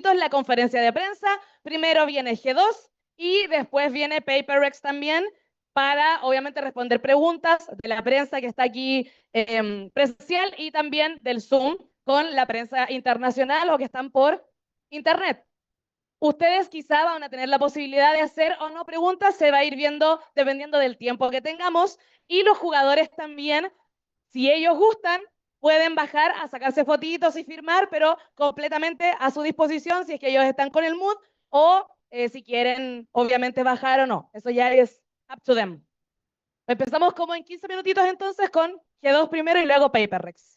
minutitos la conferencia de prensa. Primero viene G2 y después viene PaperX también para, obviamente, responder preguntas de la prensa que está aquí presencial y también del Zoom con la prensa internacional o que están por internet. Ustedes quizá van a tener la posibilidad de hacer o no preguntas, se va a ir viendo dependiendo del tiempo que tengamos. Y los jugadores también, si ellos gustan, pueden bajar a sacarse fotitos y firmar, pero completamente a su disposición si es que ellos están con el mood o si quieren, obviamente, bajar o no. Eso ya es up to them. Empezamos como en 15 minutitos entonces con G2 primero y luego PaperRex.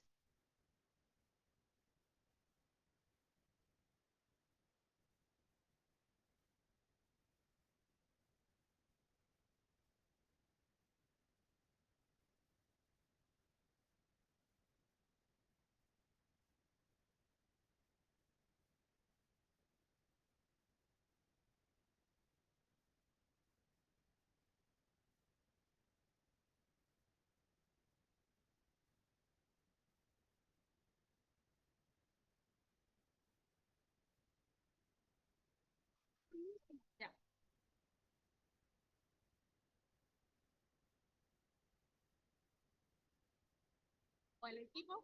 Ya. ¿O el equipo?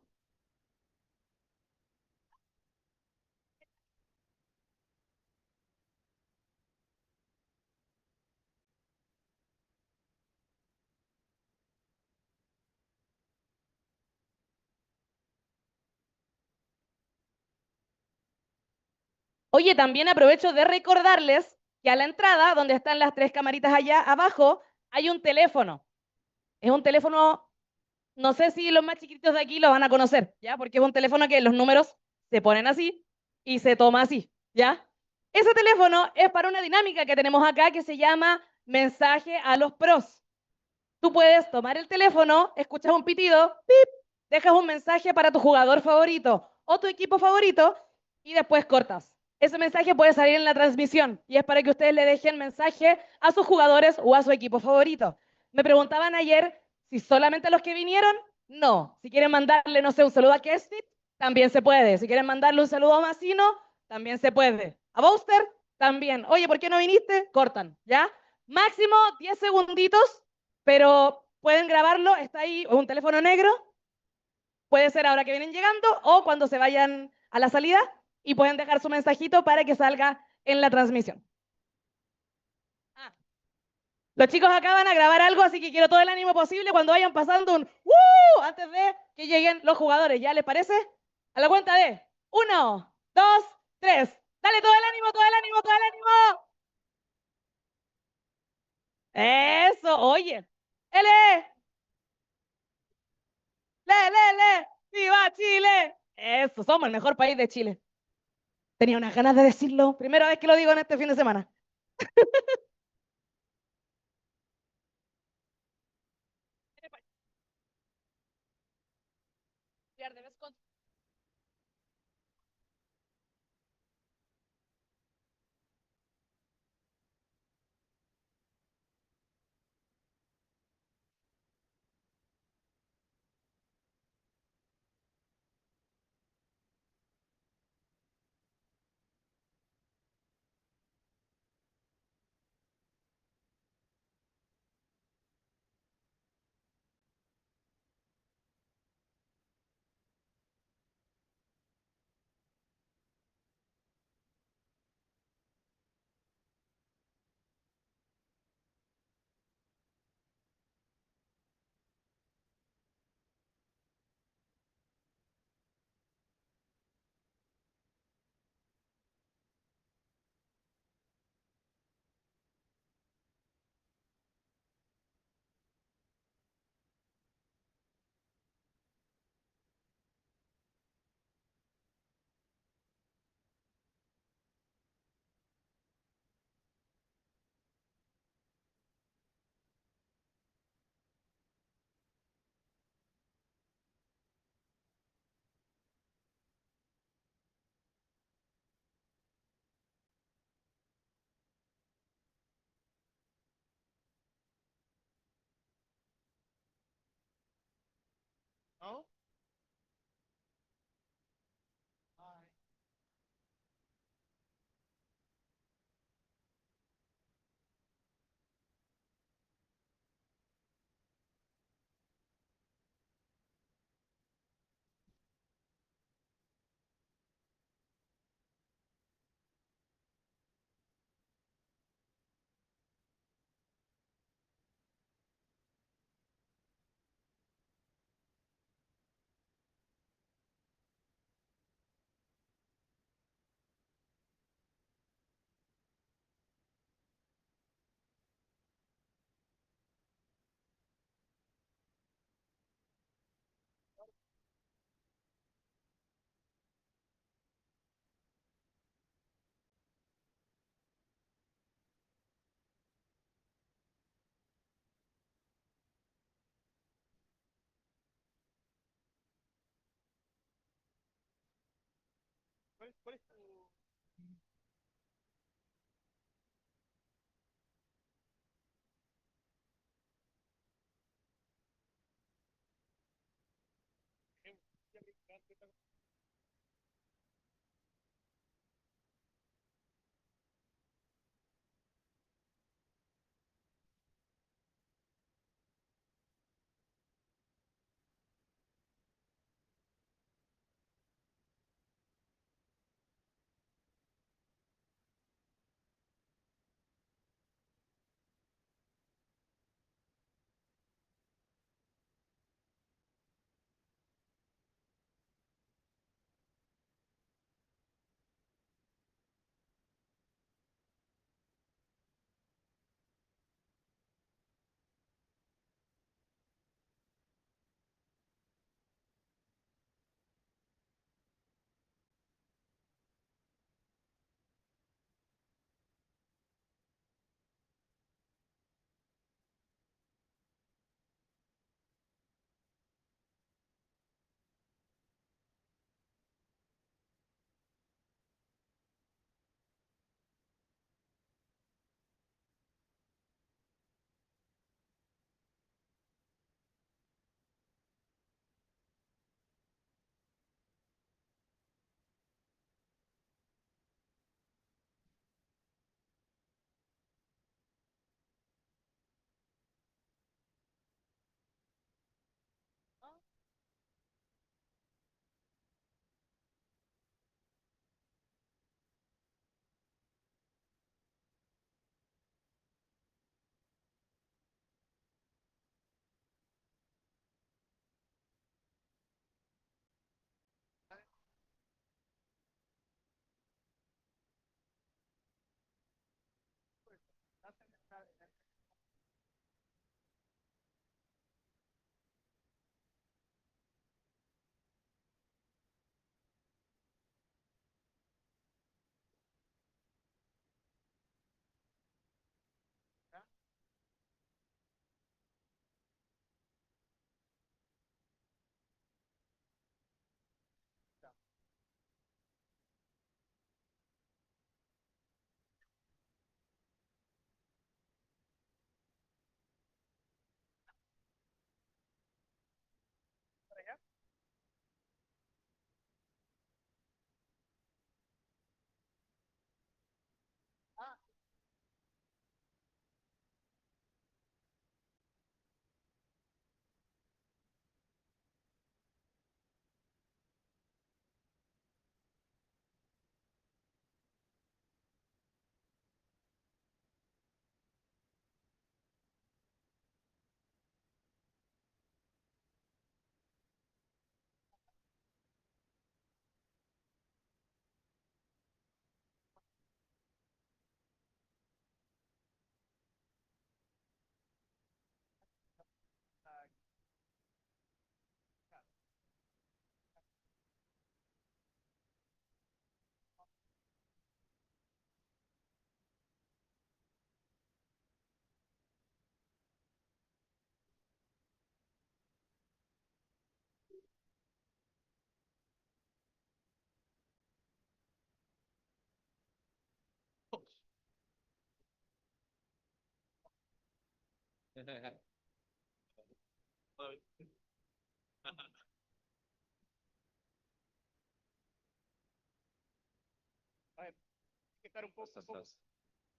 Oye, también aprovecho de recordarles que a la entrada, donde están las tres camaritas allá abajo, hay un teléfono. Es un teléfono, no sé si los más chiquitos de aquí lo van a conocer, ¿ya? Porque es un teléfono que los números se ponen así y se toma así, ¿ya? Ese teléfono es para una dinámica que tenemos acá que se llama mensaje a los pros. Tú puedes tomar el teléfono, escuchas un pitido, ¡pip! Dejas un mensaje para tu jugador favorito o tu equipo favorito y después cortas. Ese mensaje puede salir en la transmisión y es para que ustedes le dejen mensaje a sus jugadores o a su equipo favorito. Me preguntaban ayer si solamente a los que vinieron. No. Si quieren mandarle, no sé, un saludo a Kestit, también se puede. Si quieren mandarle un saludo a Masino, también se puede. A Booster, también. Oye, ¿por qué no viniste? Cortan, ¿ya? Máximo 10 segunditos, pero pueden grabarlo, está ahí, un teléfono negro, puede ser ahora que vienen llegando o cuando se vayan a la salida y pueden dejar su mensajito para que salga en la transmisión. Ah, los chicos acá van a grabar algo, así que quiero todo el ánimo posible cuando vayan pasando un antes de que lleguen los jugadores. ¿Ya les parece? A la cuenta de 1, 2, 3. Dale todo el ánimo, todo el ánimo, todo el ánimo. Eso, oye. ¡Ele! ¡Le! ¡Viva Chile! Eso, somos el mejor país de Chile. Tenía unas ganas de decirlo. Primera vez que lo digo en este fin de semana.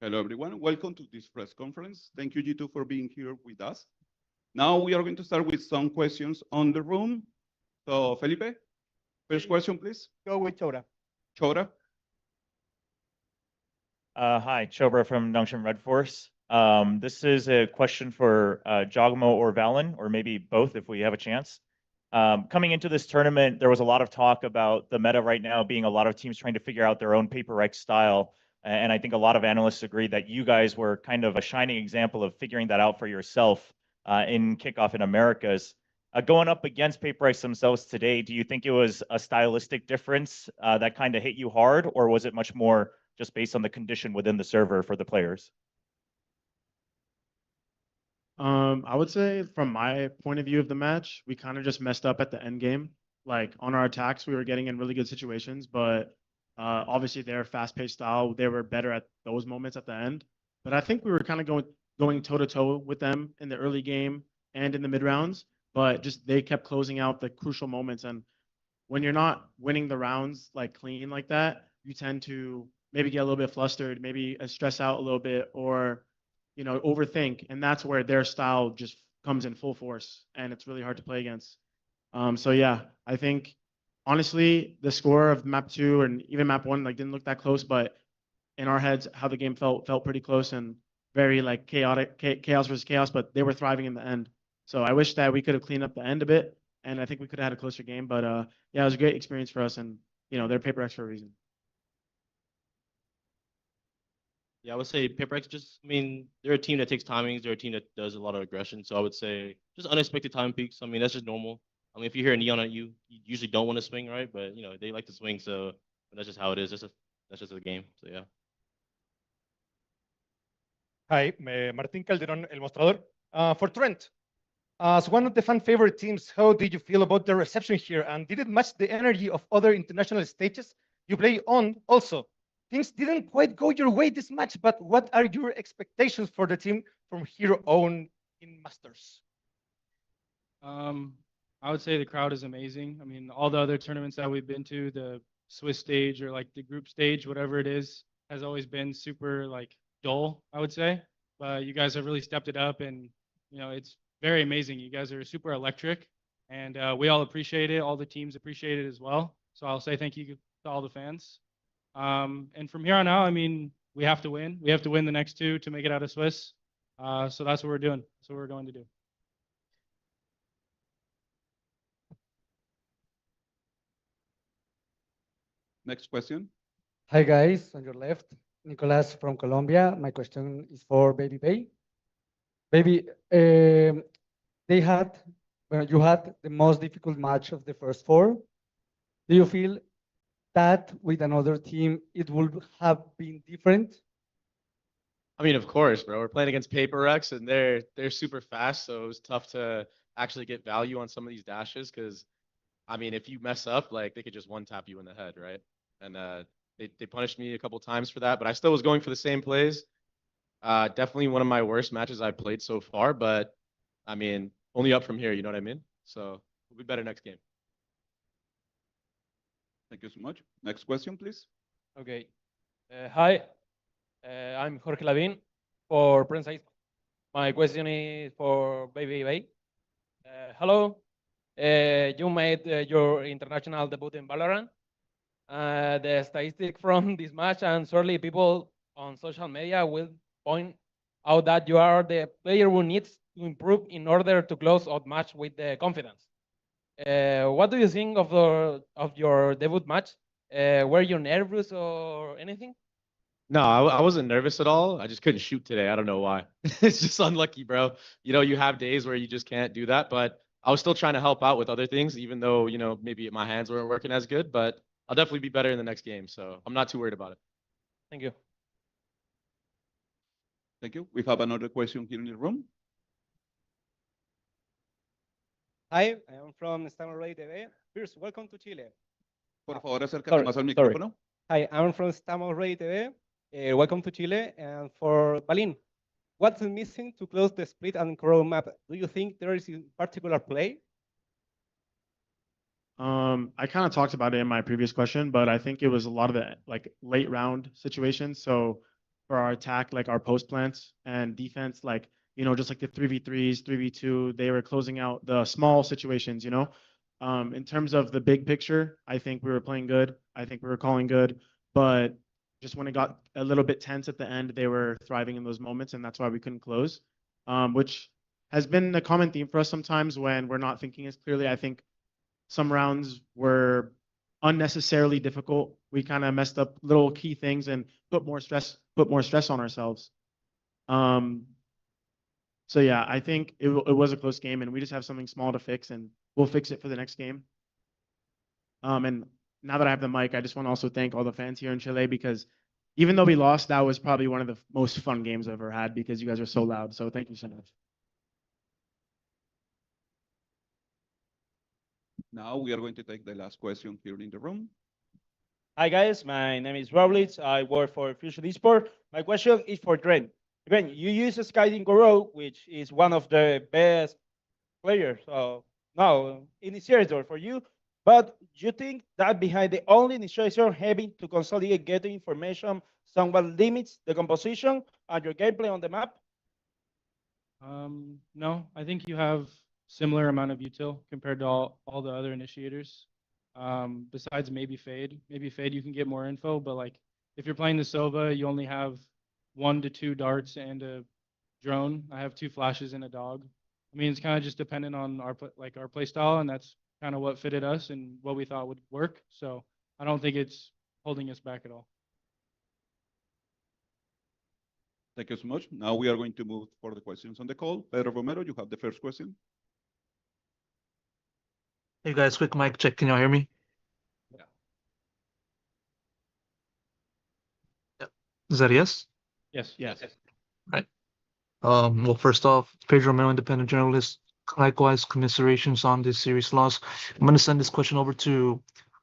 Hello, everyone. Welcome to this press conference. Thank you, G2, for being here with us. Now we are going to start with some questions on the room. So, Felipe, first question, please. Go with Chora. Chora. Hi, Chobra from Nongshim Red Force. This is a question for Jogmo or Valen, or maybe both if we have a chance. Coming into this tournament, there was a lot of talk about the meta right now being a lot of teams trying to figure out their own paper X style. And I think a lot of analysts agree that you guys were kind of a shining example of figuring that out for yourself in Kickoff in Americas. Going up against paper X themselves today, do you think it was a stylistic difference that kind of hit you hard, or was it much more just based on the condition within the server for the players? I would say from my point of view of the match, we kind of just messed up at the end game. Like on our attacks, we were getting in really good situations, but Obviously, their fast-paced style, they were better at those moments at the end. But I think we were kind of going toe-to-toe with them in the early game and in the mid-rounds. But just they kept closing out the crucial moments. And when you're not winning the rounds like clean like that, you tend to maybe get a little bit flustered, maybe stress out a little bit, or overthink. And that's where their style just comes in full force, and it's really hard to play against. So yeah, I think honestly, the score of map 2 and even map 1 like didn't look that close, but in our heads, how the game felt pretty close and very like chaotic, chaos versus chaos. But they were thriving in the end. So I wish that we could have cleaned up the end a bit, and I think we could have had a closer game. But yeah, it was a great experience for us, and they're Paper X for a reason. Yeah, I would say Paper X I mean, they're a team that takes timings. They're a team that does a lot of aggression. So I would say just unexpected time peaks. I mean, that's just normal. I mean, if you hear a neon at you, you usually don't want to swing, right? But, they like to swing. So that's just how it is. That's just a game. So, yeah. Hi, Martín Calderón, El Mostrador. For Trent, as one of the fan favorite teams, how did you feel about the reception here? And did it match the energy of other international stages you play on? Also, things didn't quite go your way this match, but what are your expectations for the team from here on in Masters? I would say the crowd is amazing. I mean, all the other tournaments that we've been to, the Swiss stage or like the group stage, whatever it is, has always been super like dull, I would say. But you guys have really stepped it up, and it's very amazing. You guys are super electric, and we all appreciate it. All the teams appreciate it as well. So I'll say thank you to all the fans. And from here on out, I mean, we have to win. We have to win the next 2 to make it out of Swiss. So that's what we're doing. That's what we're going to do. Next question. Hi guys, on your left, Nicolas from Colombia. My question is for Baby Bay. Baby, you had the most difficult match of the first 4. Do you feel that with another team it would have been different? I mean, of course, bro. We're playing against Paper X, and they're super fast, so it was tough to actually get value on some of these dashes. Because, I mean, if you mess up, like they could just one tap you in the head, right? And they punished me a couple times for that, but I still was going for the same plays. Definitely one of my worst matches I've played so far, but I mean, only up from here. You know what I mean? So we'll be better next game. Thank you so much. Next question, please. Okay. Hi, I'm Jorge Lavín for Prensa. My question is for Baby Bay. Hello. You made your international debut in Valorant. The statistic from this match, and surely people on social media will point out that you are the player who needs to improve in order to close out match with the confidence. What do you think of your debut match? Were you nervous or anything? No, I wasn't nervous at all. I just couldn't shoot today. I don't know why. It's just unlucky, bro. You have days where you just can't do that, but I was still trying to help out with other things, even though, maybe my hands weren't working as good, but I'll definitely be better in the next game. So I'm not too worried about it. Thank you. Thank you. We have another question here in the room. Hi, I am from Rueda TV. First, welcome to Chile. Por favor, acércate más al micrófono. Hi, I'm from Rueda TV. Welcome to Chile. And for Balin, what's missing to close the split and crow map? Do you think there is a particular play? I kind of talked about it in my previous question, but I think it was a lot of the like late round situations. So for our attack, like our post plants and defense, like, just like the 3v3s, 3v2, they were closing out the small situations, in terms of the big picture, I think we were playing good. I think we were calling good, but just when it got a little bit tense at the end, they were thriving in those moments. And that's why we couldn't close, which has been a common theme for us sometimes when we're not thinking as clearly. I think some rounds were unnecessarily difficult. We kind of messed up little key things and put more stress on ourselves. So yeah, I think it was a close game, and we just have something small to fix, and we'll fix it for the next game. And now that I have the mic, I just want to also thank all the fans here in Chile, because even though we lost, that was probably one of the most fun games I've ever had, because you guys are so loud. So thank you so much. Now we are going to take the last question here in the room. Hi guys, my name is Roblitz. I work for Fusion Esport. My question is for Trent. Trent, you use Skydim Goro, which is one of the best players now initiator for you. But you think that behind the only initiation having to consolidate getting information somewhat limits the composition and your gameplay on the map? No, I think you have similar amount of util compared to all the other initiators. Besides maybe Fade. Maybe Fade you can get more info, but like if you're playing the Sova, you only have 1 to 2 darts and a drone. I have 2 flashes and a dog. I mean, it's kind of just dependent on our play style, and that's kind of what fitted us and what we thought would work. So I don't think it's holding us back at all. Thank you so much. Now we are going to move for the questions on the call. Pedro Romero, you have the first question. Hey guys, quick mic check. Can y'all hear me? Yeah. Yep. Is that a yes? Yes. Yes. Right. Well, first off, Pedro Romero, independent journalist. Likewise, commiserations on this series loss. I'm going to send this question over to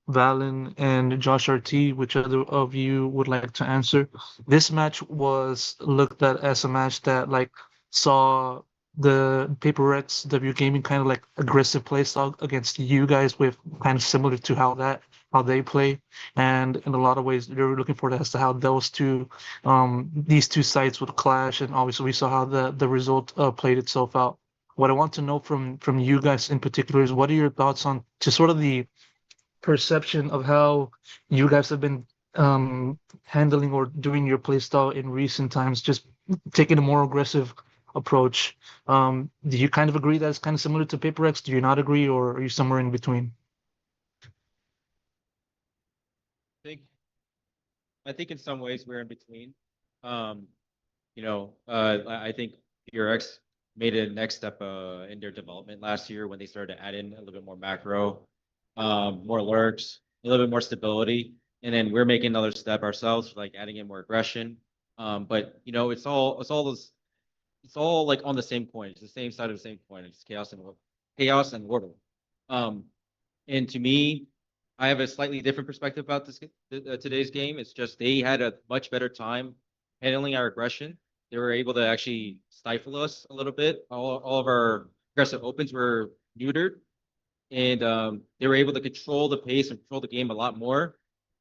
Valen and Josh RT, whichever of you would like to answer. This match was looked at as a match that saw the Paper Rex W Gaming kind of like aggressive play style against you guys, with kind of similar to how they play, and in a lot of ways they were looking forward as to how these two sides would clash, and obviously we saw how the result played itself out. What I want to know from you guys in particular is what are your thoughts on just sort of the perception of how you guys have been handling or doing your playstyle in recent times, just taking a more aggressive approach. Do you kind of agree that it's kind of similar to Paper X? Do you not agree, or are you somewhere in between? I think in some ways we're in between. I think PRX made a next step in their development last year when they started to add in a little bit more macro, more lurks, a little bit more stability, and then we're making another step ourselves, like adding in more aggression. But it's all like on the same coin. It's the same side of the same coin. It's chaos and order. And to me, I have a slightly different perspective about this today's game. It's just they had a much better time handling our aggression. They were able to actually stifle us a little bit. All of our aggressive opens were neutered, and they were able to control the pace and control the game a lot more.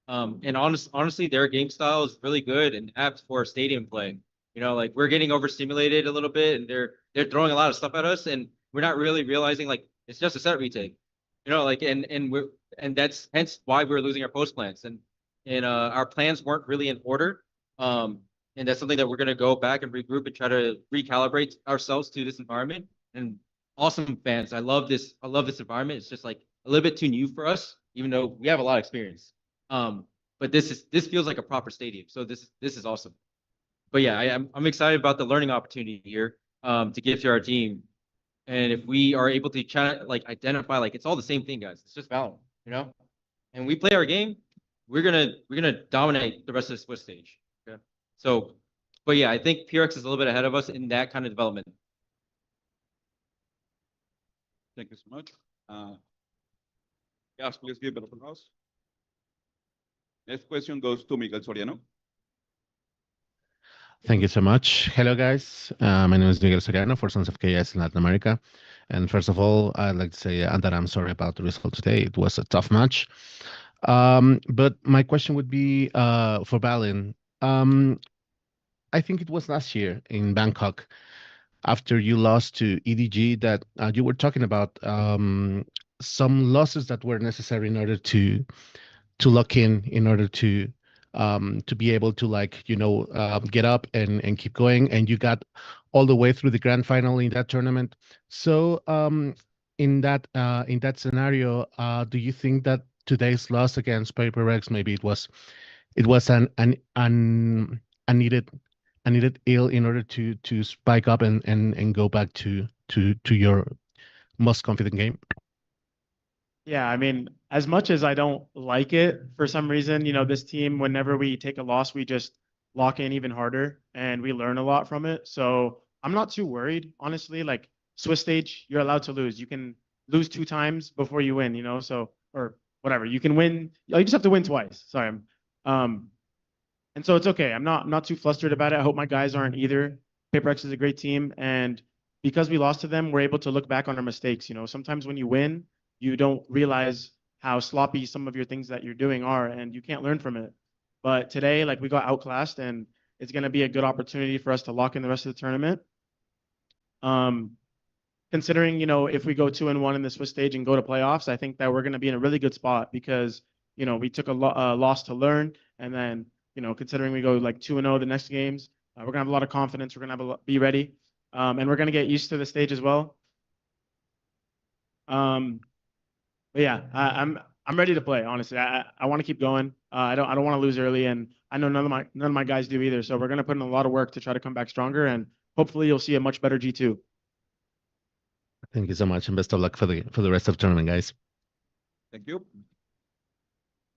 And honestly, their game style is really good and apt for stadium play. Like we're getting overstimulated a little bit, and they're throwing a lot of stuff at us, and we're not really realizing like it's just a set retake. And that's hence why we're losing our post plans, and our plans weren't really in order. And that's something that we're gonna go back and regroup and try to recalibrate ourselves to this environment. And awesome fans, I love this environment. It's just like a little bit too new for us, even though we have a lot of experience. But this feels like a proper stadium, so this is awesome. But yeah, I'm excited about the learning opportunity here to give to our team. And if we are able to try to identify it's all the same thing, guys. It's just Valorant, And we play our game, we're gonna dominate the rest of the Swiss stage. Okay. So, but yeah, I think PRX is a little bit ahead of us in that kind of development. Thank you so much. Yes, please give it a applause. Next question goes to Miguel Soriano. Thank you so much. Hello, guys. My name is Miguel Soriano for Sons of KS in Latin America. And first of all, I'd like to say that I'm sorry about the result today. It was a tough match. But my question would be for Balin. I think it was last year in Bangkok, after you lost to EDG, that you were talking about some losses that were necessary in order to lock in order to be able to get up and keep going, and you got all the way through the grand final in that tournament. So in that scenario, do you think that today's loss against Paper Rex, maybe it was an needed ill in order to spike up and go back to your most confident game? Yeah, I mean, as much as I don't like it, for some reason, this team, whenever we take a loss, we just lock in even harder and we learn a lot from it. So I'm not too worried, honestly. Like Swiss stage, you're allowed to lose. You can lose 2 times before you win, so, or whatever. You can win. You just have to win twice. Sorry, I'm And so it's okay. I'm not too flustered about it. I hope my guys aren't either. PaperX is a great team, and because we lost to them, we're able to look back on our mistakes. You know, sometimes when you win, you don't realize how sloppy some of your things that you're doing are, and you can't learn from it. But today, like, we got outclassed, and it's going to be a good opportunity for us to lock in the rest of the tournament. Considering, you know, if we go 2-1 in the Swiss stage and go to playoffs, I think that we're going to be in a really good spot because, you know, we took a loss to learn, and then, you know, considering we go like 2-0 the next games, we're gonna have a lot of confidence. We're gonna be ready, and we're gonna get used to the stage as well. But yeah, I'm ready to play. Honestly, I want to keep going. I don't want to lose early, and I know none of my guys do either. So we're gonna put in a lot of work to try to come back stronger, and hopefully you'll see a much better G2. Thank you so much, and best of luck for the rest of the tournament, guys. Thank you.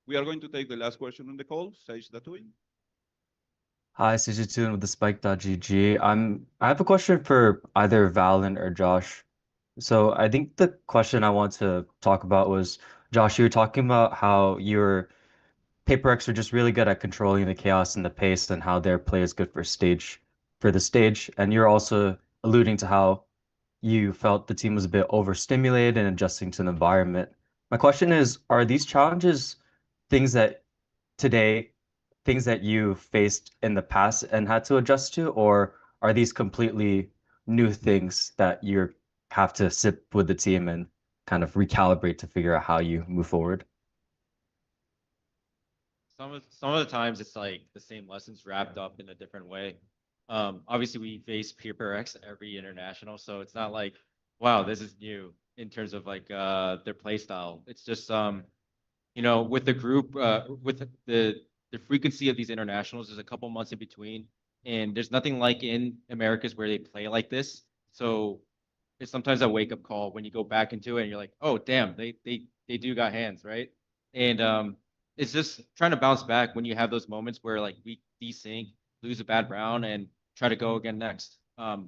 We are going to take the last question on the call. Sage Datui. Hi, CG2 with the Spike.gg. I have a question for either Valen or Josh. So I think the question I want to talk about was, Josh, you were talking about how your PaperX are just really good at controlling the chaos and the pace and how their play is good for the stage. And you're also alluding to how you felt the team was a bit overstimulated and adjusting to the environment. My question is, are these challenges things that you faced in the past and had to adjust to, or are these completely new things that you have to sit with the team and kind of recalibrate to figure out how you move forward? Some of the times it's like the same lessons wrapped up in a different way. Obviously we face PaperX every international, so it's not like, wow, this is new in terms of like their play style. It's just you know, with the group, with the frequency of these internationals, there's a couple months in between, and there's nothing like in Americas where they play like this. So it's sometimes a wake up call when you go back into it and you're like, oh damn, they do got hands, right? And it's just trying to bounce back when you have those moments where like we desync, lose a bad round, and try to go again next. But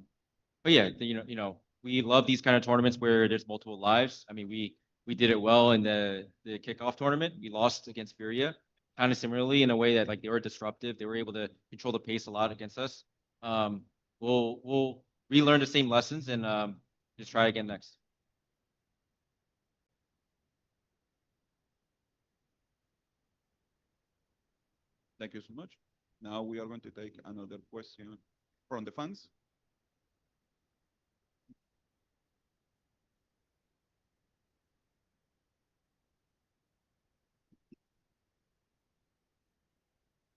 yeah, you know, we love these kind of tournaments where there's multiple lives. I mean, we did it well in the kickoff tournament. We lost against Furia, kind of similarly in a way that like they were disruptive. They were able to control the pace a lot against us. We'll relearn the same lessons and just try again next. Thank you so much. Now we are going to take another question from the fans.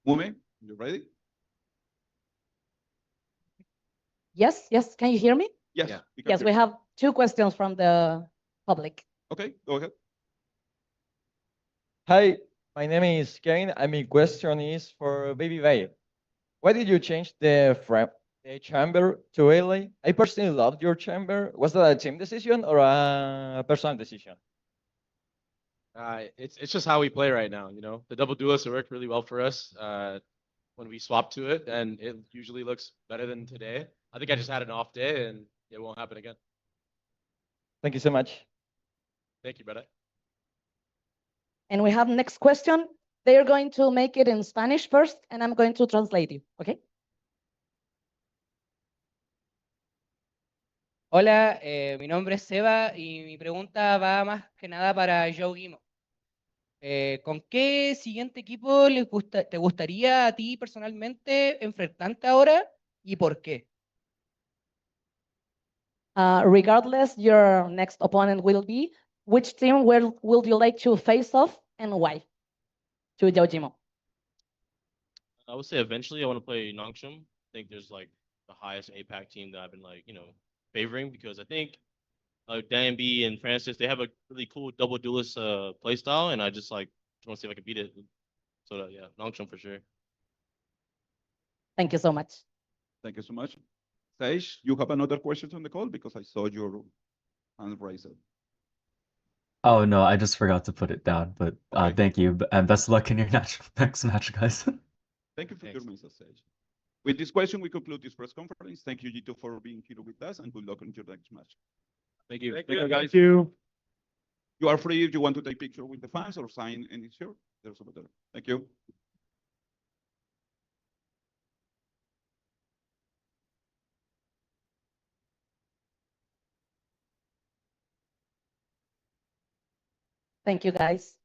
Mume, you ready? Yes, yes. Can you hear me? Yes. Yeah. Yes, we have 2 questions from the public. Okay, go ahead. Hi, my name is Kane, and my question is for Baby Bay. Why did you change the chamber to LA? I personally loved your chamber. Was that a team decision or a personal decision? It's just how we play right now. You know, the double duelists worked really well for us when we swapped to it, and it usually looks better than today. I think I just had an off day, and it won't happen again. Thank you so much. Thank you, brother. And we have next question. They're going to make it in Spanish first, and I'm going to translate you, okay? Hola, mi nombre es Seba y mi pregunta va más que nada para Joe Guimo. ¿Con qué siguiente equipo te gustaría a ti personalmente enfrentarte ahora y por qué? Regardless your next opponent will be, which team will you like to face off and why? To Yaojimo. I would say eventually I want to play Nongshim. I think there's like the highest APAC team that I've been like, you know, favoring because I think Dan B and Francis, they have a really cool double duelist play style, and I just like want to see if I can beat it. So yeah, Nongshim for sure. Thank you so much. Thank you so much. Sage, you have another question on the call because I saw your hand raised. Oh no, I just forgot to put it down, but Okay. thank you, and best of luck in your next match, guys. Thank you for your message, Sage. With this question, we conclude this press conference. Thank you, G2, for being here with us, and good luck on your next match. Thank you. Thank you, guys. Thank you. You are free if you want to take picture with the fans or sign any shirt. There's over there. Thank you. Thank you, guys.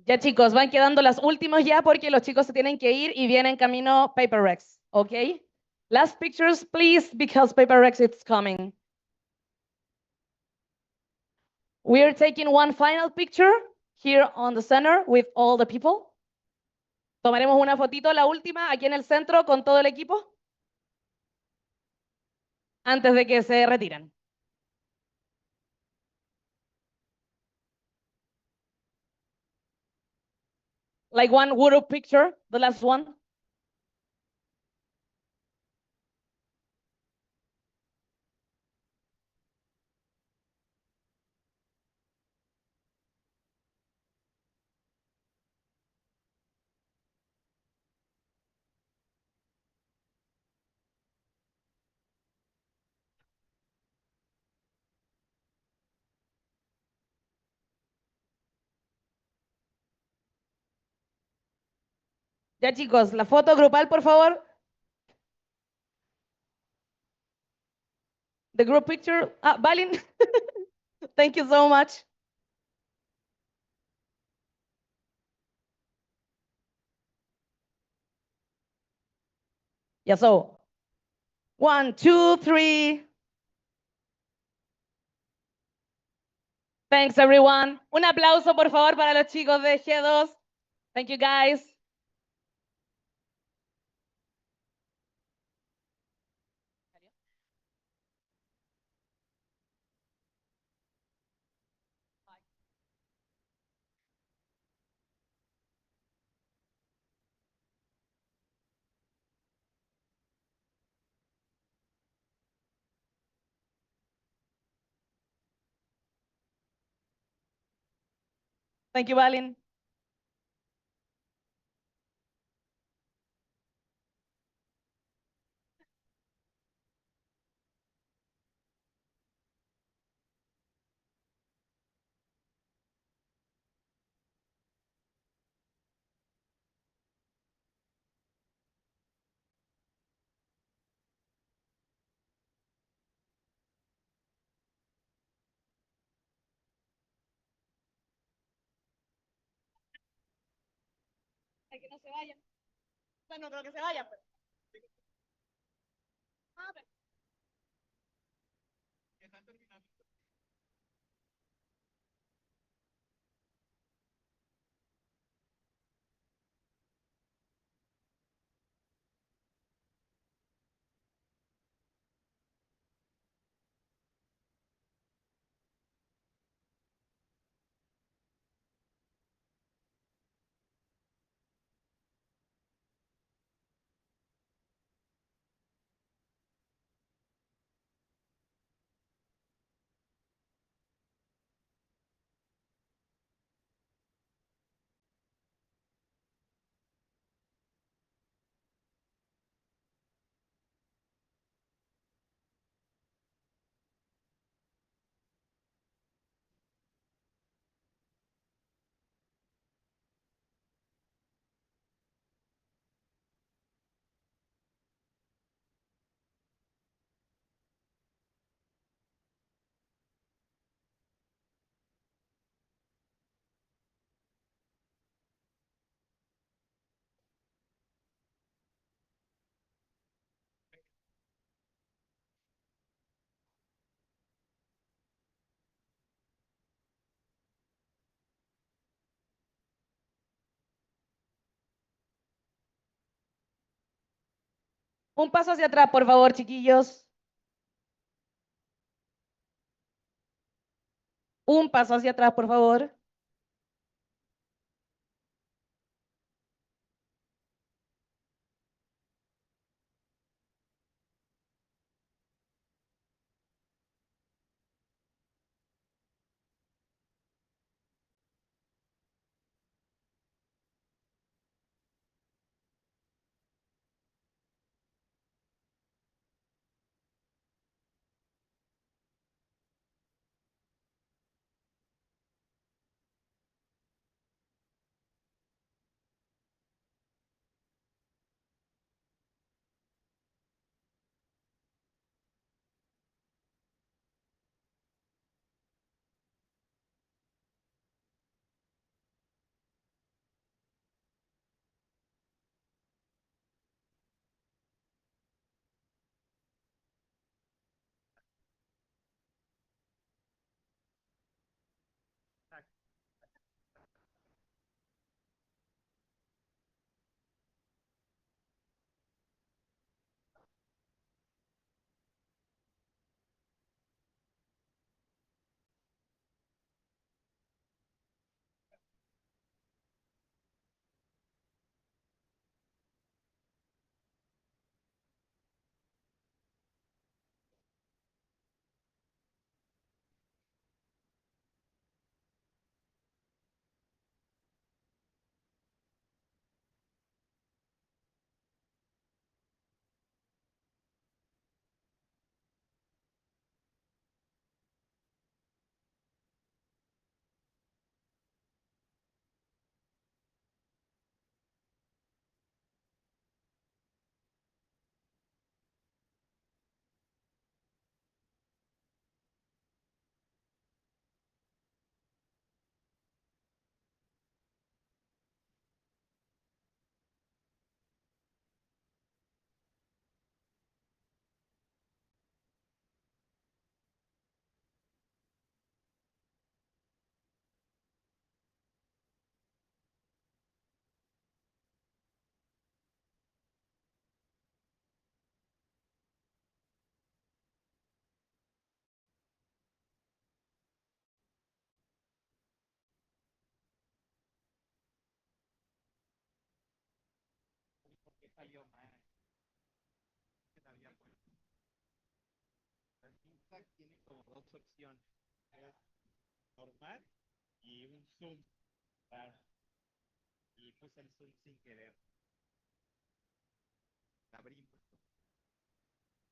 Ya chicos, van quedando las últimas ya porque los chicos se tienen que ir y vienen camino Paper Rex, ¿ok? Last pictures, please, because Paper Rex is coming. We are taking one final picture here on the center with all the people. Tomaremos una fotito, la última, aquí en el centro con todo el equipo, antes de que se retiren. Like one group picture, the last one. Ya chicos, la foto grupal, por favor. The group picture. Ah, Balin. Thank you so much. Yeah, so 1, 2, 3. Thanks, everyone. Un aplauso, por favor, para los chicos de G2. Thank you, guys. Thank you, Balin. Que no se vayan. No creo que se vayan. Pero... Un paso hacia atrás, por favor, chiquillos. Un paso hacia atrás, por favor. normal y un zoom, claro. Y puse el zoom sin querer. Abrimos.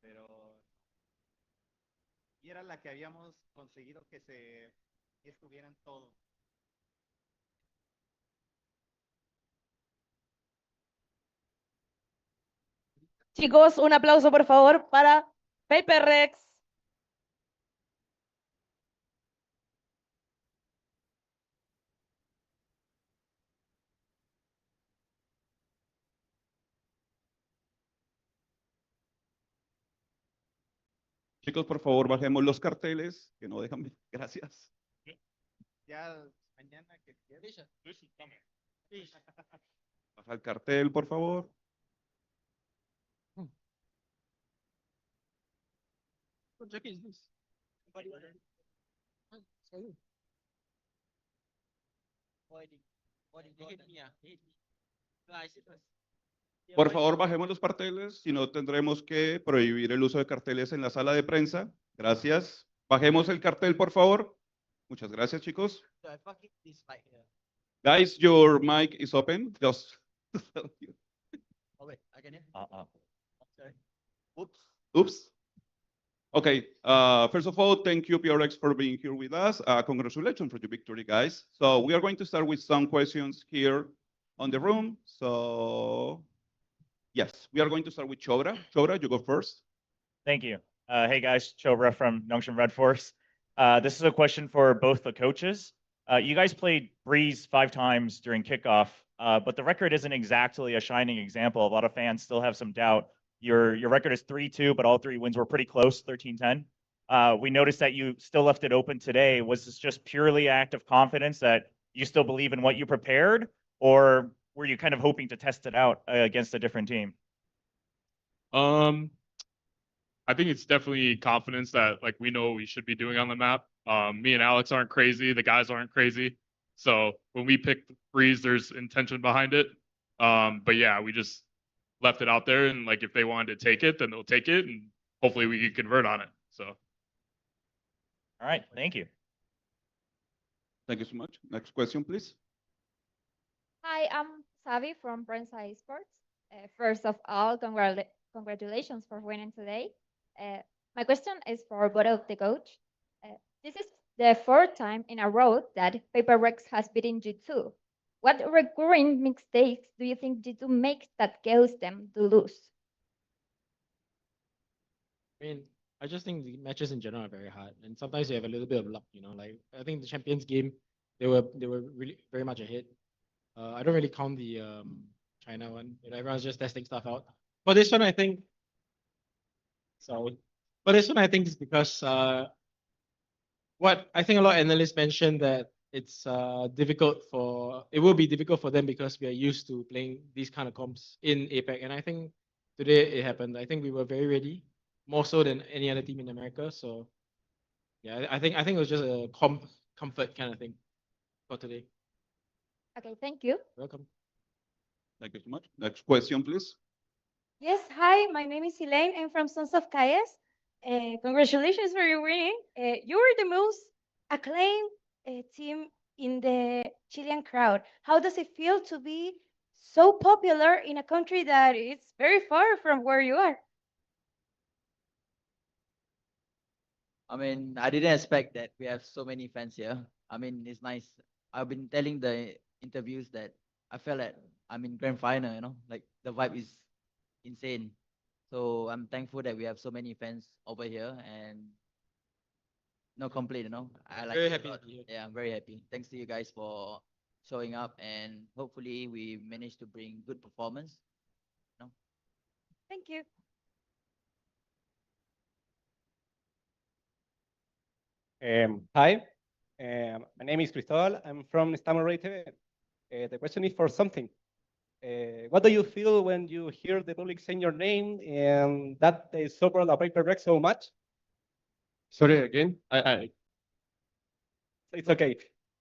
Pero y era la que habíamos conseguido que se estuvieran todos. Chicos, un aplauso por favor para Paper Rex. Chicos, por favor, bajemos los carteles que no dejan ver. Gracias. Ya mañana que quieres. Baja el cartel, por favor. What jacket is this? Por favor, bajemos los carteles, si no tendremos que prohibir el uso de carteles en la sala de prensa. Gracias. Bajemos el cartel, por favor. Muchas gracias, chicos. Guys, your mic is open. Just Oh, wait, I can hear. Sorry. Oops. Okay. First of all, thank you, PRX, for being here with us. Congratulations for your victory, guys. So we are going to start with some questions here on the room. So yes, we are going to start with Chobra. Chobra, you go first. Thank you. Hey guys, Chobra from Nongshim Red Force. This is a question for both the coaches. You guys played Breeze 5 times during kickoff, but the record isn't exactly a shining example. A lot of fans still have some doubt. Your record is 3-2, but all 3 wins were pretty close, 13-10. We noticed that you still left it open today. Was this just purely an act of confidence that you still believe in what you prepared, or were you kind of hoping to test it out against a different team? I think it's definitely confidence that like we know what we should be doing on the map. Me and Alex aren't crazy. The guys aren't crazy. So when we pick Breeze, there's intention behind it. But yeah, we just left it out there, and like if they wanted to take it, then they'll take it, and hopefully we can convert on it. So. All right, thank you. Thank you so much. Next question, please. Hi, I'm Savi from Prensa Esports. First of all, congratulations for winning today. My question is for both of the coach. This is the 4th time in a row that Paper Rex has beaten G2. What recurring mistakes do you think G2 makes that cause them to lose? I mean, I just think the matches in general are very hard, and sometimes you have a little bit of luck. You know, like I think the Champions game, they were really very much ahead. I don't really count the China one. You know, everyone's just testing stuff out. For this one, I think. Sorry, for this one, I think it's because what I think a lot of analysts mentioned that it's it will be difficult for them because we are used to playing these kind of comps in APAC, and I think today it happened. I think we were very ready, more so than any other team in America. So yeah, I think it was just a comfort kind of thing for today. Okay, thank you. Welcome. Thank you so much. Next question, please. Yes, hi, my name is Elaine. I'm from Sons of Calles. Congratulations for your winning. You were the most acclaimed team in the Chilean crowd. How does it feel to be so popular in a country that is very far from where you are? I mean, I didn't expect that we have so many fans here. I mean, it's nice. I've been telling the interviews that I felt like I'm in grand final, you know, like the vibe is insane. So I'm thankful that we have so many fans over here, and no complaint, you know. I like Very it a happy lot. to be here. Yeah, I'm very happy. Thanks to you guys for showing up, and hopefully we manage to bring good performance. You know? Thank you. Hi, my name is Cristobal. I'm from Estamos Rey TV. The question is for something. What do you feel when you hear the public saying your name and that they support the Paper Rex so much? Sorry again. It's okay.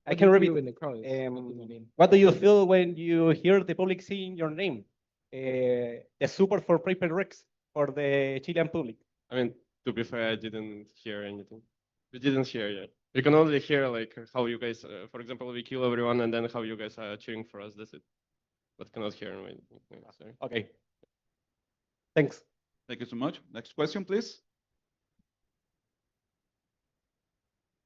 I What can do you repeat. feel when the crowd is chanting your name? What do you feel when you hear the public saying your name the support for Paper Rex for the Chilean public? I mean, to be fair, I didn't hear anything. We didn't hear yet. We can only hear like how you guys, for example, we kill everyone and then how you guys are cheering for us. That's it. But cannot hear anything. Sorry. Okay. Thanks. Thank you so much. Next question, please.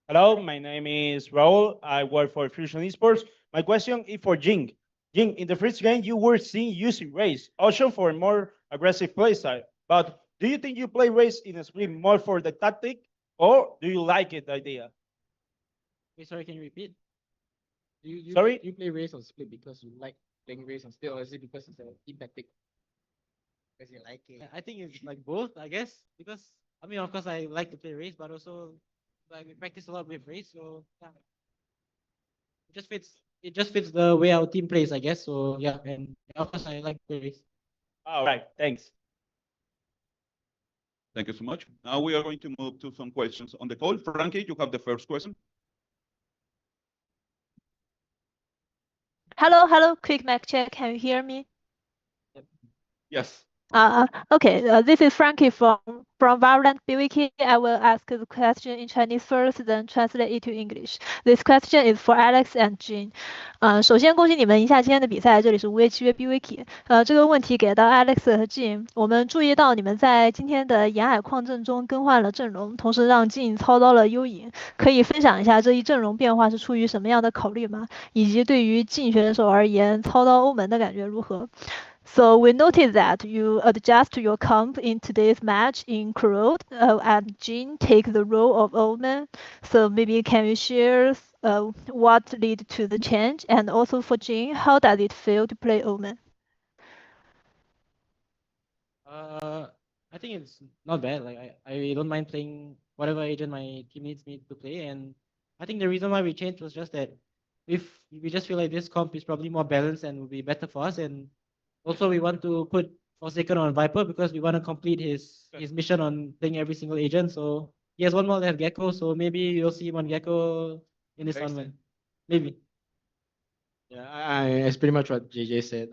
Hello, my name is Raul. I work for Fusion Esports. My question is for Jing. Jing, in the first game, you were seen using race, option for a more aggressive play style. But do you think you play race in a split more for the tactic, or do you like it, the idea? Wait, sorry, can you repeat? Sorry? You play race on split because you like playing race on split, or is it because it's a team tactic? Because you like it. I think it's like both, I guess. Because I mean, of course, I like to play race, but also like we practice a lot with race, so yeah. It just fits. It just fits the way our team plays, I guess. So yeah, and of course, I like to play race. All right, thanks. Thank you so much. Now we are going to move to some questions on the call. Frankie, you have the first question. Hello, quick mic check. Can you hear me? Yes. Okay. This is Frankie from Valorant BWK. I will ask the question in Chinese first, then translate it to English. This question is for Alex and Jean. 首先恭喜你们赢下今天的比赛，这里是无畏契约 BWK。这个问题给到 Alex 和 Jean。我们注意到你们在今天的沿海矿阵中更换了阵容，同时让 Jean 操刀了幽影。可以分享一下这一阵容变化是出于什么样的考虑吗？以及对于 Jean 选手而言，操刀欧盟的感觉如何？ So we noticed that you adjust your comp in today's match in Crowd, and Jin take the role of Omen. So maybe can you share what led to the change, and also for Jin, how does it feel to play Omen? I think it's not bad. Like I don't mind playing whatever agent my team needs me to play, and I think the reason why we changed was just that if we just feel like this comp is probably more balanced and will be better for us, and also we want to put Forsaken on Viper because we want to complete his mission on playing every single agent. So he has one more left, Gecko. So maybe you'll see him on Gecko in this tournament. Maybe. Yeah, it's pretty much what JJ said.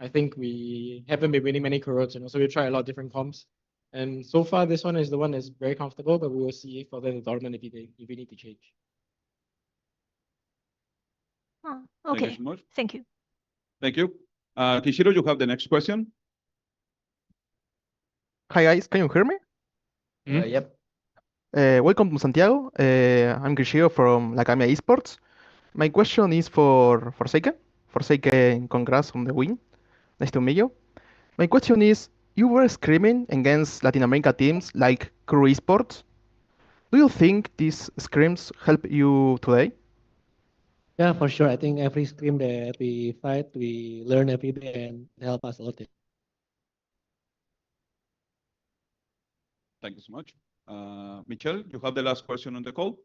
I think we haven't been winning many corrodes, so we try a lot of different comps. And so far, this one is the one that's very comfortable, but we will see for the tournament if we need to change. Okay. Thank you so much. Thank you. Thank you. Kishiro, you have the next question. Hi guys, can you hear me? Yep. Welcome to Santiago. I'm Kishiro from Lacamia Esports. My question is for Forsaken. Forsaken, congrats on the win. Nice to meet you. My question is, you were screaming against Latin America teams like Crew Esports. Do you think these screams help you today? Yeah, for sure. I think every scrim that we fight, we learn every day and help us a lot. Thank you so much. Michelle, you have the last question on the call.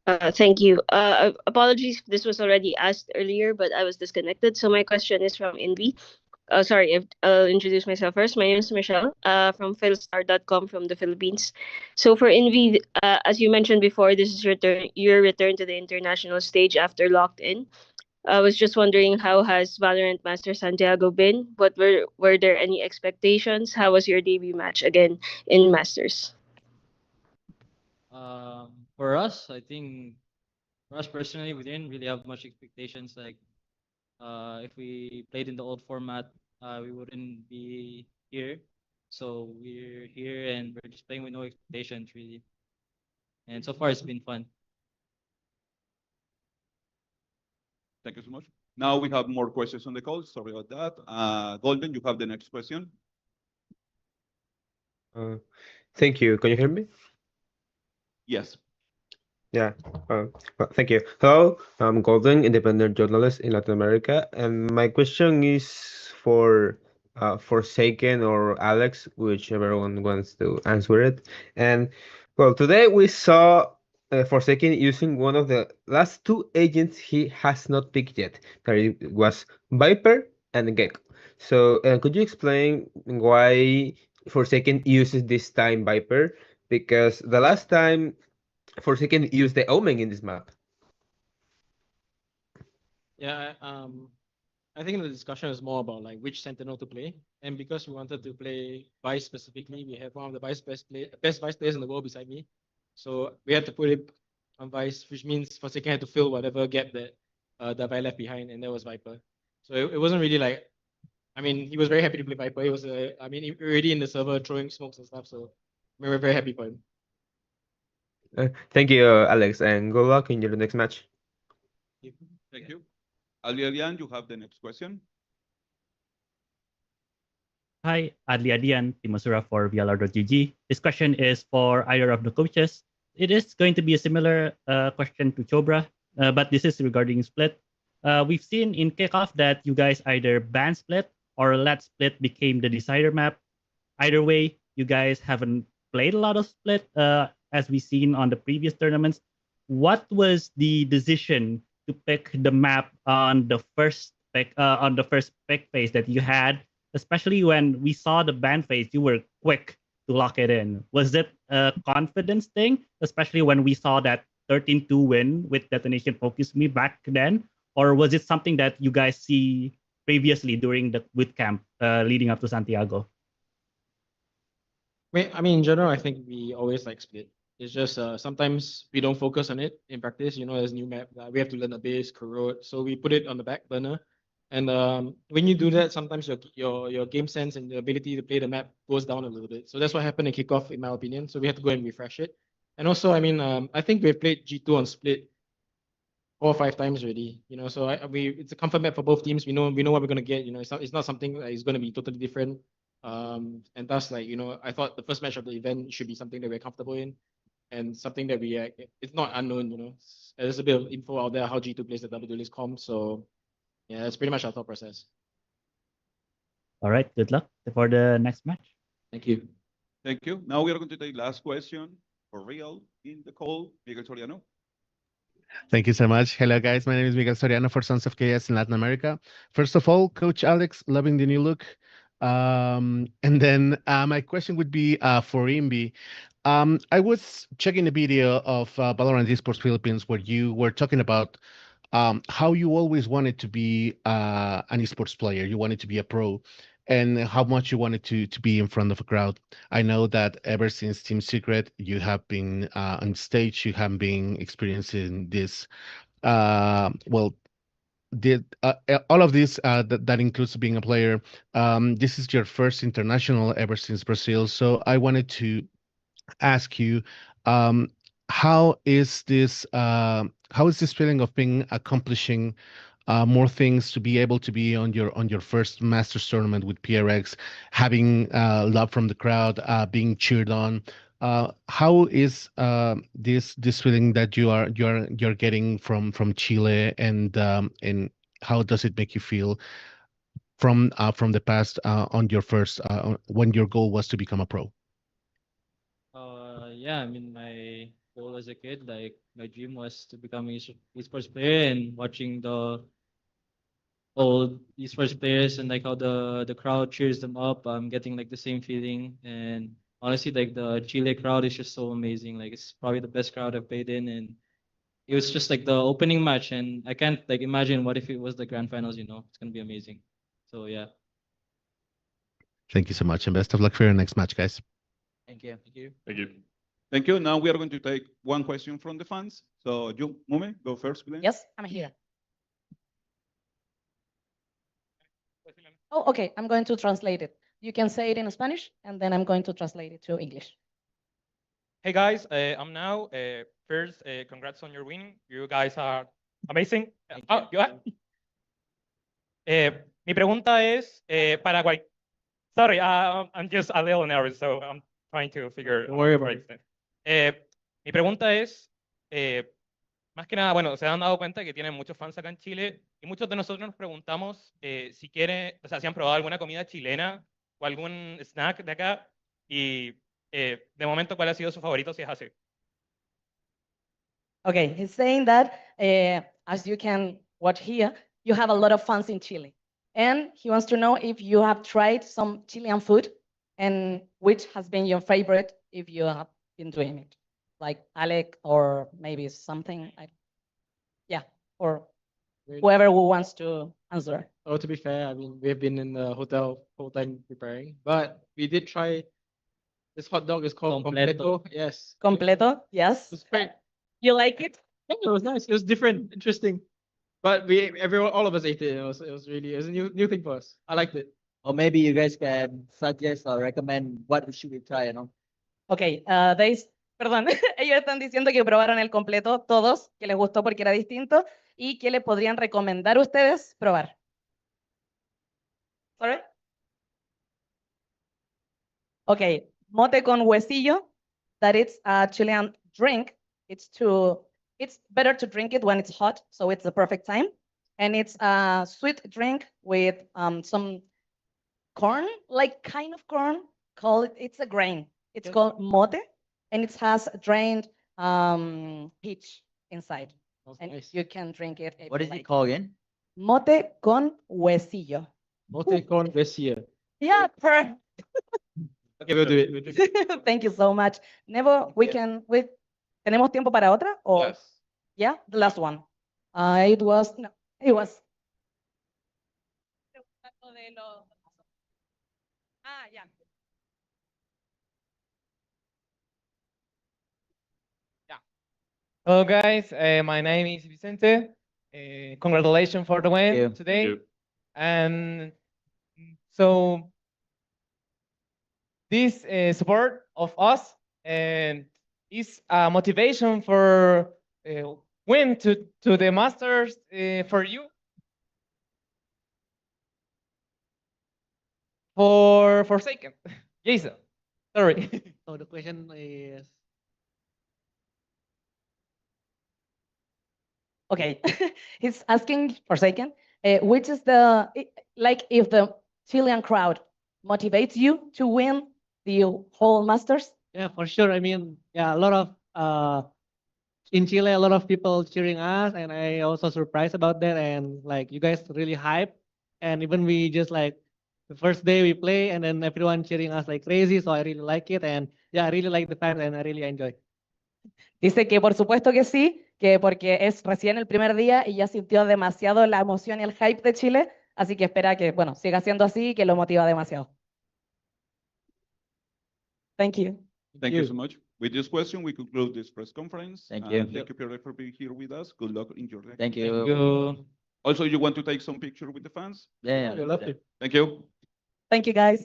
Thank you. Apologies if this was already asked earlier, but I was disconnected. So my question is from Envy. Sorry, I'll introduce myself first. My name is Michelle from philstar.com from the Philippines. So for Envy, as you mentioned before, this is your return to the international stage after locked in. I was just wondering, how has Valorant Masters Santiago been? What were there any expectations? How was your debut match again in Masters? For us, I think for us personally, we didn't really have much expectations. Like if we played in the old format, we wouldn't be here. So we're here and we're just playing with no expectations really. And so far it's been fun. Thank you so much. Now we have more questions on the call. Sorry about that. Golden, you have the next question. Thank you. Can you hear me? Yes. Yeah. Well, thank you. Hello, I'm Golden, independent journalist in Latin America, and my question is for Forsaken or Alex, whichever one wants to answer it. And well, today we saw Forsaken using one of the last two agents he has not picked yet. That was Viper and Gecko. So could you explain why Forsaken uses this time Viper? Because the last time Forsaken used the Omen in this map. Yeah, I think the discussion is more about like which Sentinel to play, and because we wanted to play Vice specifically, we have one of the best Vice players in the world beside me, so we had to put it on Vice, which means Forsaken had to fill whatever gap that Davai left behind, and that was Viper. So it wasn't really like, I mean, he was very happy to play Viper. He was, I mean, he already in the server throwing smokes and stuff, so we were very happy for him. Thank you, Alex, and good luck in your next match. Thank you. Alian, you have the next question. Hi, Adli Adian, Timasura for VLR.gg. This question is for either of the coaches. It is going to be a similar question to Chobra, but this is regarding split. We've seen in kickoff that you guys either ban split or let split became the decider map. Either way, you guys haven't played a lot of split as we've seen on the previous tournaments. What was the decision to pick the map on the first pick phase that you had, especially when we saw the ban phase? You were quick to lock it in. Was it a confidence thing, especially when we saw that 13-2 win with Detonation Focus Me back then? Or was it something that you guys see previously during the bootcamp leading up to Santiago? I mean, in general, I think we always like split. It's just sometimes we don't focus on it in practice. You know, there's new map. We have to learn the base, corrode. So we put it on the back burner. And when you do that, sometimes your game sense and the ability to play the map goes down a little bit. So that's what happened in kickoff, in my opinion. So we had to go and refresh it. And also, I mean, I think we've played G2 on split 4 or 5 times already. You know, so it's a comfort map for both teams. We know what we're gonna get. You know, it's not something that is gonna be totally different. And thus, like, you know, I thought the first match of the event should be something that we're comfortable in, and something that it's not unknown. You know, there's a bit of info out there how G2 plays the WDList comp. So yeah, that's pretty much our thought process. All right, good luck for the next match. Thank you. Thank you. Now we are going to take last question for real in the call, Miguel Soriano. Thank you so much. Hello, guys. My name is Miguel Soriano for Sons of Chaos in Latin America. First of all, Coach Alex, loving the new look. And then my question would be for Imbi. I was checking the video of Valorant Esports Philippines where you were talking about how you always wanted to be an esports player. You wanted to be a pro, and how much you wanted to be in front of a crowd. I know that ever since Team Secret, you have been on stage, you have been experiencing this, all of this that includes being a player. This is your first international ever since Brazil. So I wanted to ask you, how is this feeling of accomplishing more things, to be able to be on your first Masters tournament with PRX, having love from the crowd, being cheered on? How is this feeling that you're getting from Chile, and how does it make you feel from the past on your first when your goal was to become a pro? Yeah, I mean, my goal as a kid, like my dream was to become an esports player, and watching the old esports players and like how the crowd cheers them up, I'm getting like the same feeling. And honestly, like the Chile crowd is just so amazing. Like it's probably the best crowd I've played in, and it was just like the opening match, and I can't like imagine what if it was the grand finals. You know, it's gonna be amazing. So yeah. Thank you so much, and best of luck for your next match, guys. Thank you. Thank you. Thank you. Thank you. Now we are going to take one question from the fans. So you, Mume, go first, please. Yes, I'm here. Oh, okay. I'm going to translate it. You can say it in Spanish, and then I'm going to translate it to English. Hey guys, I'm now. First, congrats on your win. You guys are amazing. Oh, go ahead. Mi pregunta es para Sorry, I'm just a little nervous, so I'm trying to figure. Don't worry about it. Mi pregunta es, más que nada, bueno, se han dado cuenta que tienen muchos fans acá en Chile y muchos de nosotros nos preguntamos si quieren, o sea, si han probado alguna comida chilena o algún snack de acá y de momento, ¿cuál ha sido su favorito si es así? Okay, he's saying that as you can watch here, you have a lot of fans in Chile. And he wants to know if you have tried some Chilean food and which has been your favorite if you have been doing it. Like Alec, or maybe something like, yeah, or whoever who wants to answer. Oh, to be fair, I mean, we've been in the hotel whole time preparing, but we did try. This hot dog is called completo. Yes. Completo, yes. It's great. You like it? Yeah, it was nice. It was different, interesting. But everyone, all of us ate it. It was really, it was a new thing for us. I liked it. Or maybe you guys can suggest or recommend what should we try, Ok, perdón, ellos están diciendo que probaron el completo, todos, que les gustó porque era distinto, y que le podrían recomendar a ustedes probar. Sorry? Ok, mote con huesillo, that it's a Chilean drink. It's better to drink it when it's hot, so it's the perfect time. And it's a sweet drink with some corn, like kind of corn, it's a grain. It's called mote, and it has drained peach inside. And you can drink it. if What you is like. it called again? Mote con huesillo. Mote con huesillo. Yeah, per. Okay, we'll do it. We'll do it. Thank you so much. Never, ¿tenemos tiempo para otra? Or, Yes. Yeah, the last one. It was. Ah, yeah. Hello guys, my name is Vicente. Congratulations for the win today. And so this support of us and is a motivation for win to the Masters for you. For Forsaken. Jason, sorry. So the question is. Okay, he's asking Forsaken, which is if the Chilean crowd motivates you to win the whole Masters? Yeah, for sure. I mean, yeah, a lot of in Chile, a lot of people cheering us, and I also surprised about that. And like, you guys really hype, and even we just like the first day we play, and then everyone cheering us like crazy. So I really like it, and yeah, I really like the fans, and I really enjoy. Dice que por supuesto que sí, que porque es recién el primer día y ya sintió demasiado la emoción y el hype de Chile, así que espera que, bueno, siga siendo así y que lo motiva demasiado. Thank you. Thank you so much. With this question, we conclude this press conference. Thank you. Thank you, Pierre, for being here with us. Good luck in your day. Thank you. Also, you want to take some picture with the fans? Yeah, I love it. Thank you. Thank you, guys.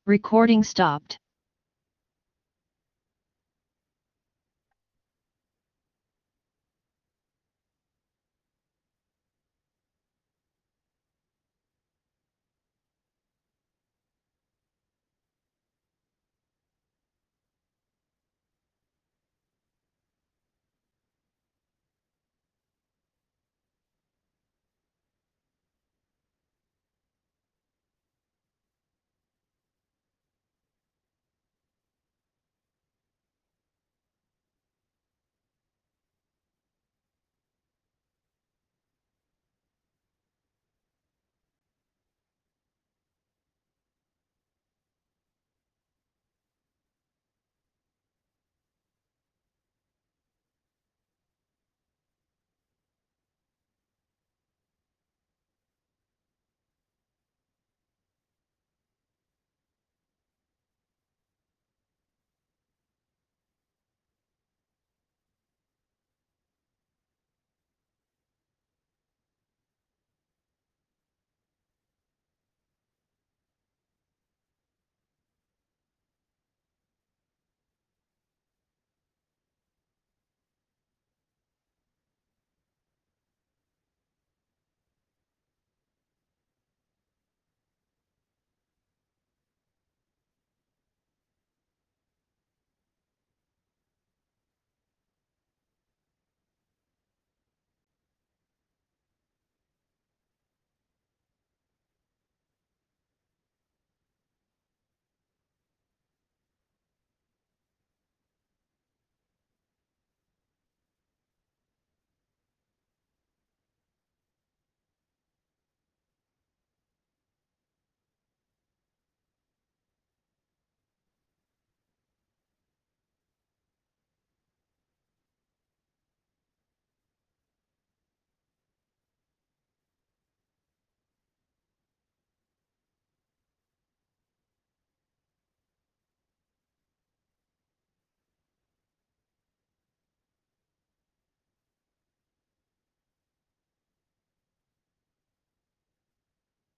Recording stopped.